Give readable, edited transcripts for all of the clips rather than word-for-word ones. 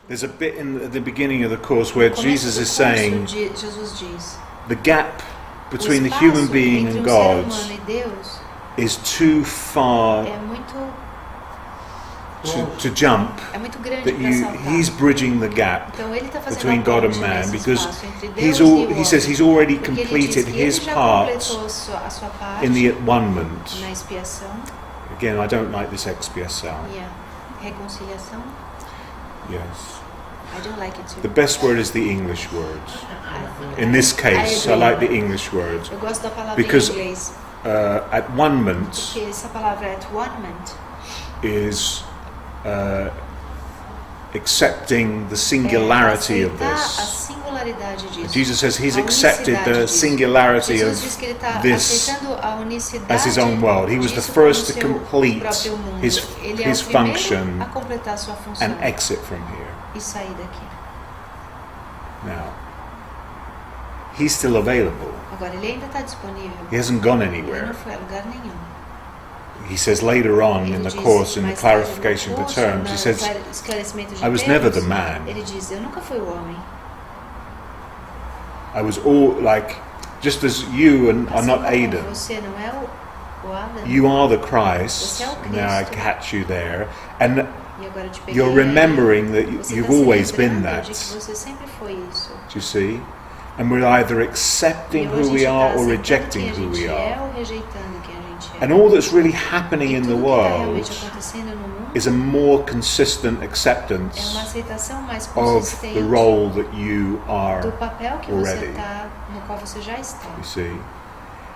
There's a bit at the beginning of the course where Jesus is saying the gap between the human being and God is too far to jump, that he's bridging the gap between God and man, because he says he's already completed his part in the at-one-ment. Again, I don't like this expiação. Yes. I don't like it too. The best word is the English word. In this case, I like the English word. Eu gosto da palavra Because em inglês. at-one-ment Porque essa palavra at-one-ment is accepting the singularity of a this. singularidade disso. Jesus says he's accepted the singularity of this as his own world. He was the first to complete his function and exit from here. E sair daqui. Now, he's still available. Agora ele ainda está disponível. He hasn't gone Ele anywhere. não foi a lugar nenhum. He says later on in the course, in the clarification of the terms, he says, I was never the man. Ele diz, eu nunca fui o homem. I was all like, just as you are not Adam. Você não é o Adam. You are the Christ. Você é o Cristo. Now I catch you there. And E agora eu te peguei. you're remembering that Você you've tá se always been lembrando that. de que você sempre foi isso. Do you see? And we're either accepting who we are or rejecting who we are. Ou rejeitando quem a gente é. And all that's really happening in the Tudo que tá realmente world acontecendo no mundo is a more consistent é acceptance uma aceitação mais of consistente the role that you are do papel que already. você tá, no qual você já está. You see?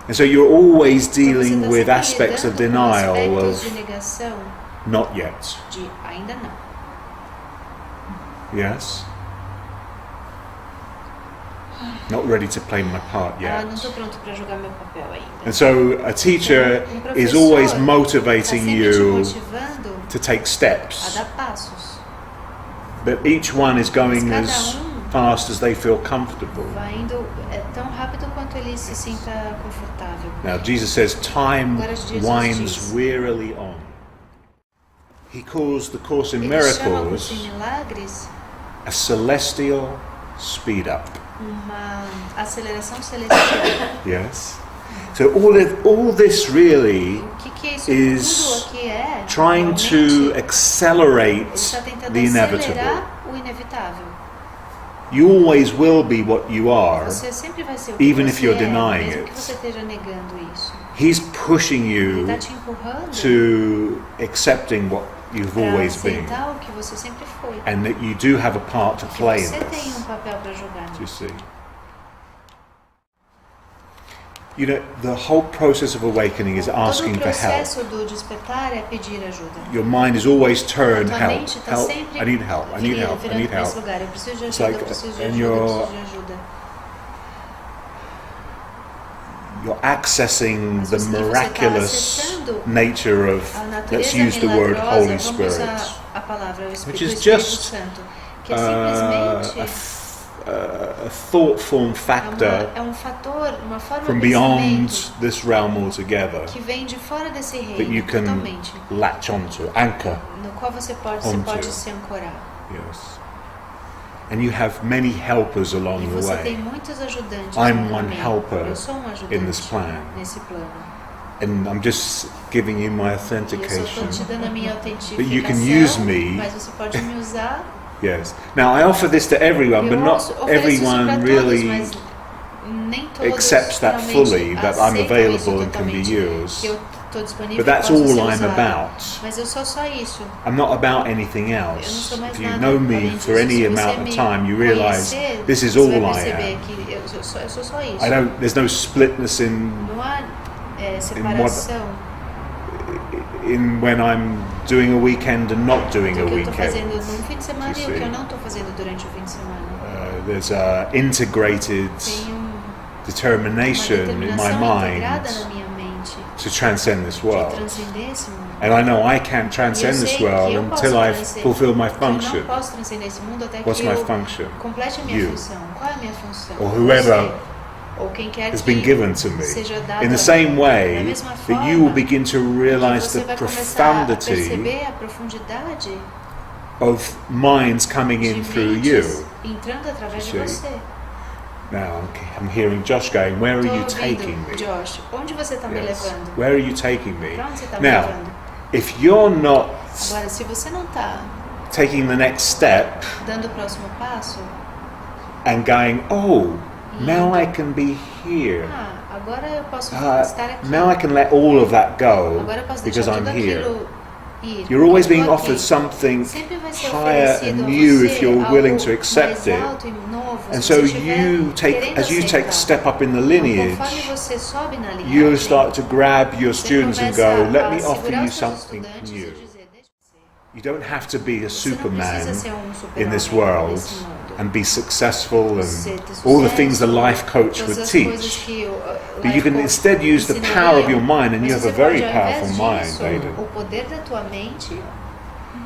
And so you're always Então, você dealing tá with sempre aspects of lidando com denial aspectos of de negação not yet. de ainda não. Yes? Not ready to play my part yet. Não estou pronto para jogar meu papel ainda. And so a teacher is professor always tá motivating sempre te you motivando to take a steps. dar passos. But each one is going Cada as fast as they feel comfortable. Vai indo tão rápido quanto ele se sinta confortável. Now Jesus says time Agora Jesus winds diz. wearily on. He calls the Course in Ele chama o Miracles curso em milagres a celestial speed up. uma aceleração celestial. Yes. So all this really O que é isso? is Tudo aqui é trying to realmente, accelerate ele está tentando the inevitable. acelerar o inevitável. You always will be what you are, Você sempre vai ser o que even você if you're é, denying mesmo it. que você esteja negando isso. He's pushing Ele you está te empurrando to accepting what you've para always been, aceitar o que você sempre foi. and that you do have a part to play in Você tem this. papel para jogar. Do you see? You know, the whole process of awakening is Todo asking o for help. processo do despertar é pedir ajuda. Your mind is always turned, Tua help, mente está help, sempre I need help, I need help, I virando need para esse help. lugar. Eu preciso de It's ajuda, like, eu preciso de and ajuda, eu you're- preciso de ajuda. You're accessing Mas the você tá miraculous acessando nature of, A let's natureza use the word milagrosa, Holy vamos Spirit, usar a palavra, o which is Espírito just Santo, que é simplesmente a thought form factor é um fator, uma forma from de beyond pensamento this realm altogether que vem de fora desse that you reino, can totalmente, latch onto, anchor. no qual você pode onto. se ancorar. Yes. And you have many helpers E along the você tem way. muitos ajudantes I'm no one caminho. helper Eu sou um ajudante in this plan. nesse plano. And I'm just giving you my E eu só estou authentication. te dando a minha But you can use autentificação, me. mas você pode me usar. Yes. Now I offer this to everyone, but Eu not ofereço isso everyone para todos, really mas nem todos accepts that realmente fully, that I'm aceitam available isso and can be totalmente, used. que eu estou disponível But that's e posso all ser I'm usado. about. Mas eu sou só isso. I'm not about anything Eu não else. sou mais If you nada know me além for disso. any Se você amount of me time, you realize conhecer, this is você all vai I perceber am. que eu sou só isso. There's no splitness in Não há separação in when I'm doing a weekend and not doing a do que eu estou weekend. fazendo num fim de semana You e o que see. eu não estou fazendo durante o fim de semana. There's a integrated Tem uma determination in my determinação integrada mind na minha mente to transcend this de world. transcender esse mundo. And I know I can't E eu transcend this sei que world eu posso until I've transcender- fulfilled my que eu function. não posso transcender esse mundo até What's que my eu function? complete a minha You. função. Qual é a minha função? Or whoever Você, ou quem quer has que been given to me. seja dado In the a same mim. Da way mesma that forma you will begin to que realize você the vai começar a profundity perceber a profundidade of minds coming in through you. Entrando através de você. Now I'm hearing Josh going, where are you taking me? Josh, onde você está me levando? Where are you taking me? Pra onde você tá me Now, levando? if you're not Agora, se você não está taking the next step dando o próximo passo and going, oh, now I can be here. Agora eu posso estar aqui. Now I can let all of that go Agora eu posso because deixar I'm tudo here. aquilo ir. You're always being Aqui. offered something Sempre vai ser higher oferecido and a new você if you're willing to algo accept mais it. alto e novo, And se so você estiver as you querendo take aceitar. step up in the Conforme lineage, você sobe na linhagem, you'll start to grab your você students and começa go, let a me offer segurar you os seus something estudantes e new. dizer, deixa eu ser. You don't have to be a Você não Superman precisa ser in this super-homem world nesse mundo. and be successful Você and ter all the sucesso, things the life coach todas would as coisas teach. que o But you life can coach instead use the power of your mind, and Mas you have a você very pode, ao invés powerful mind, disso, Aiden. o poder da tua mente,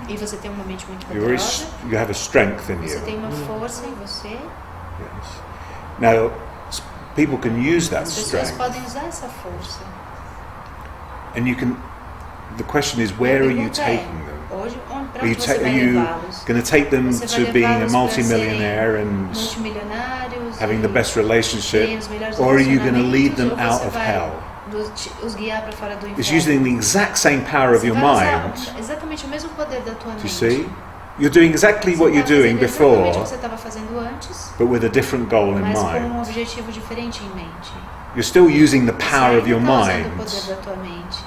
e você tem uma mente muito You're very, poderosa, you have a strength in você you. tem uma força em você, Yes. Now, people can use that as pessoas strength, podem usar essa força. and you can. The question is, where are you taking them? Hoje, pra Are you, onde você are vai you levá-los? going to take them Você vai to being a levá-los pra multimillionaire serem and multimilionários having e the best relationship, terem os melhores or are you going to lead relacionamentos, them ou out você of vai hell? os guiar para fora do It's inferno? using the exact same power of Você your vai usar mind. exatamente o mesmo poder da tua Do you mente. see? You're doing exactly Você what you're tá doing fazendo exatamente before, o que você estava fazendo antes, but with a different goal in mas com mind. um objetivo diferente em mente. You're still using the Você power of your ainda tá usando o mind, poder da tua mente,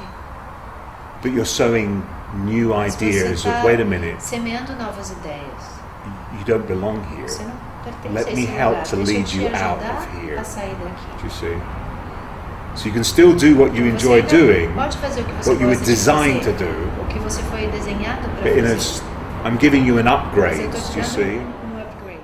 but you're sowing new mas você ideas of, tá wait a minute, semeando novas ideias. you don't belong here. Você não pertence Let a me esse help lugar. to Deixa eu lead te you out ajudar of here. a sair daqui. Do you see? So you can still do what you Você enjoy ainda doing, pode fazer o que você what you were gosta de designed to fazer, do, o que você foi desenhado para but in a, fazer. I'm giving you an Mas upgrade, eu tô do te you dando see? upgrade.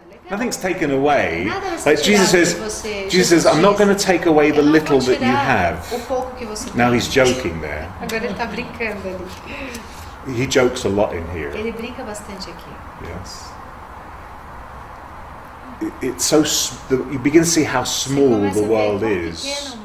Legal. Nothing's taken away. Nada vai ser Like Jesus tirado says, de você. Jesus says, I'm not going to take away the Eu não vou little that you tirar have. o pouco que você Now tem. he's joking there. Agora ele está brincando ali. He jokes a lot in here. Ele brinca bastante aqui. Yes. It's so you begin to see how Você small começa the a ver world quão is. pequeno o